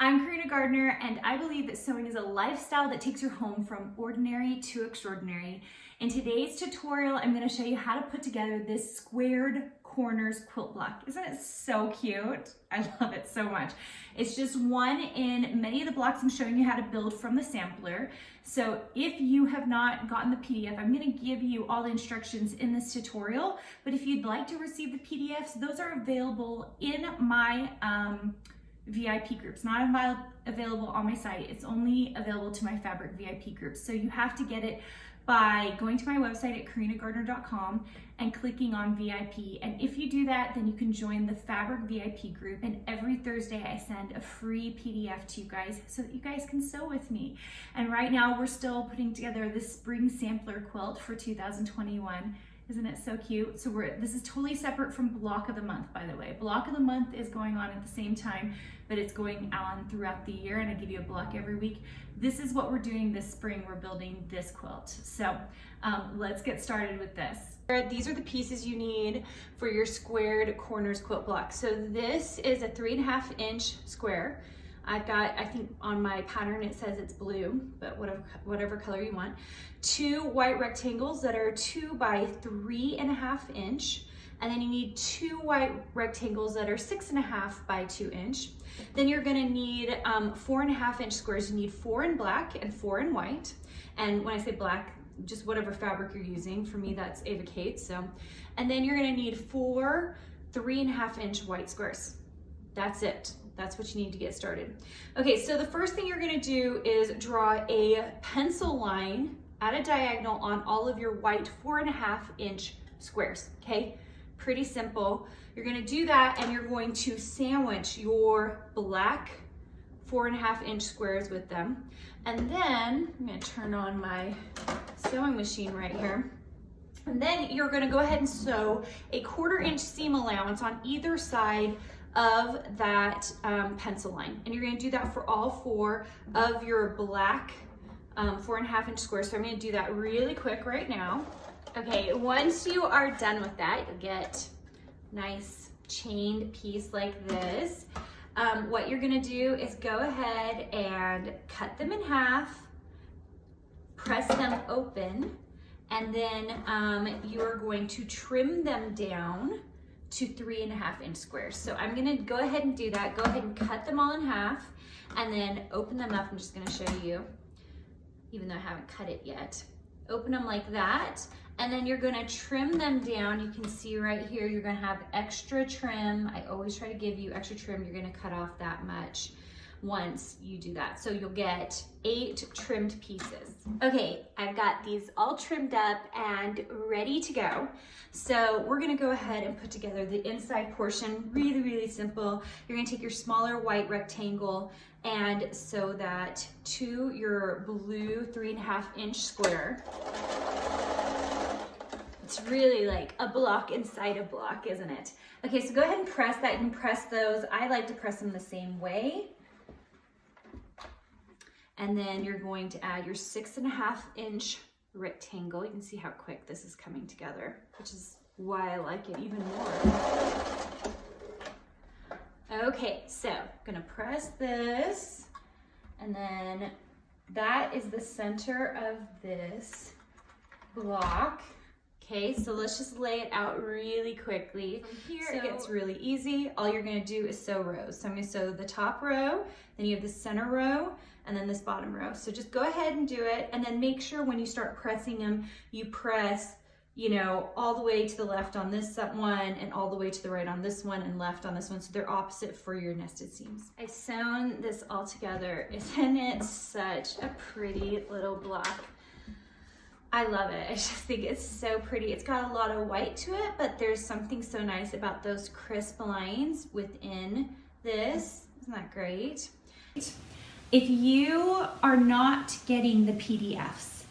I'm Karina Gardner, and I believe that sewing is a lifestyle that takes your home from ordinary to extraordinary. In today's tutorial, I'm going to show you how to put together this squared corners quilt block. Isn't it so cute? I love it so much. It's just one in many of the blocks I'm showing you how to build from the sampler. So if you have not gotten the PDF, I'm going to give you all the instructions in this tutorial. But if you'd like to receive the PDFs, those are available in my VIP groups, not available on my site. It's only available to my fabric VIP groups. So you have to get it by going to my website at karinagardner.com and clicking on VIP. And if you do that, then you can join the fabric VIP group. And every Thursday I send a free PDF to you guys so that you guys can sew with me. And right now we're still putting together the spring sampler quilt for 2021. Isn't it so cute? So this is totally separate from block of the month, by the way. Block of the month is going on at the same time, but it's going on throughout the year, and I give you a block every week. This is what we're doing this spring. We're building this quilt. So let's get started with this. These are the pieces you need for your squared corners quilt block. So this is a 3.5 inch square. I've got, I think on my pattern it says it's blue, but whatever color you want. 2 white rectangles that are 2 by 3.5 inch. And then you need 2 white rectangles that are 6.5 by 2 inch. Then you're gonna need 4.5 inch squares. You need 4 in black and 4 in white. And when I say black, just whatever fabric you're using. For me, that's Ava Kate, so. And then you're gonna need 4 3.5 inch white squares. That's it. That's what you need to get started. Okay, so the first thing you're gonna do is draw a pencil line at a diagonal on all of your white 4.5 inch squares, okay? Pretty simple. You're gonna do that and you're going to sandwich your black 4.5 inch squares with them. And then, I'm gonna turn on my sewing machine right here. And then you're gonna go ahead and sew a 1/4 inch seam allowance on either side of that pencil line. And you're gonna do that for all 4 of your black 4.5 inch squares. So I'm gonna do that really quick right now. Okay, once you are done with that, you'll get a nice chained piece like this. What you're gonna do is go ahead and cut them in half, press them open, and then you're going to trim them down to 3.5 inch squares. So I'm gonna go ahead and do that. Go ahead and cut them all in half and then open them up. I'm just gonna show you, even though I haven't cut it yet. Open them like that, and then you're gonna trim them down. You can see right here, you're gonna have extra trim. I always try to give you extra trim. You're gonna cut off that much once you do that. So you'll get 8 trimmed pieces. Okay, I've got these all trimmed up and ready to go. So we're gonna go ahead and put together the inside portion. Really, really simple. You're gonna take your smaller white rectangle and sew that to your blue 3.5 inch square. It's really like a block inside a block, isn't it? Okay, so go ahead and press that. You can press those. I like to press them the same way. And then you're going to add your 6.5 inch rectangle. You can see how quick this is coming together, which is why I like it even more. Okay, so I'm gonna press this, and then that is the center of this block. Okay, so let's just lay it out really quickly. From here, it gets really easy. All you're gonna do is sew rows. So I'm gonna sew the top row, then you have the center row, and then this bottom row. So just go ahead and do it, and then make sure when you start pressing them, you press, you know, all the way to the left on this one, and all the way to the right on this one, and left on this one, so they're opposite for your nested seams. I've sewn this all together. Isn't it such a pretty little block? I love it. I just think it's so pretty. It's got a lot of white to it, but there's something so nice about those crisp lines within this. Isn't that great? If you are not getting the PDFs,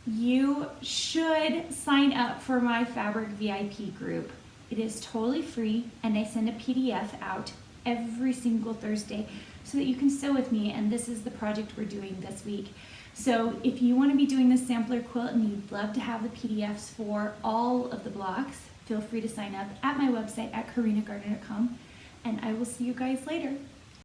you should sign up for my fabric VIP group. It is totally free, and I send a PDF out every single Thursday so that you can sew with me, and this is the project we're doing this week. So if you want to be doing this sampler quilt and you'd love to have the PDFs for all of the blocks, feel free to sign up at my website at karinagardner.com, and I will see you guys later.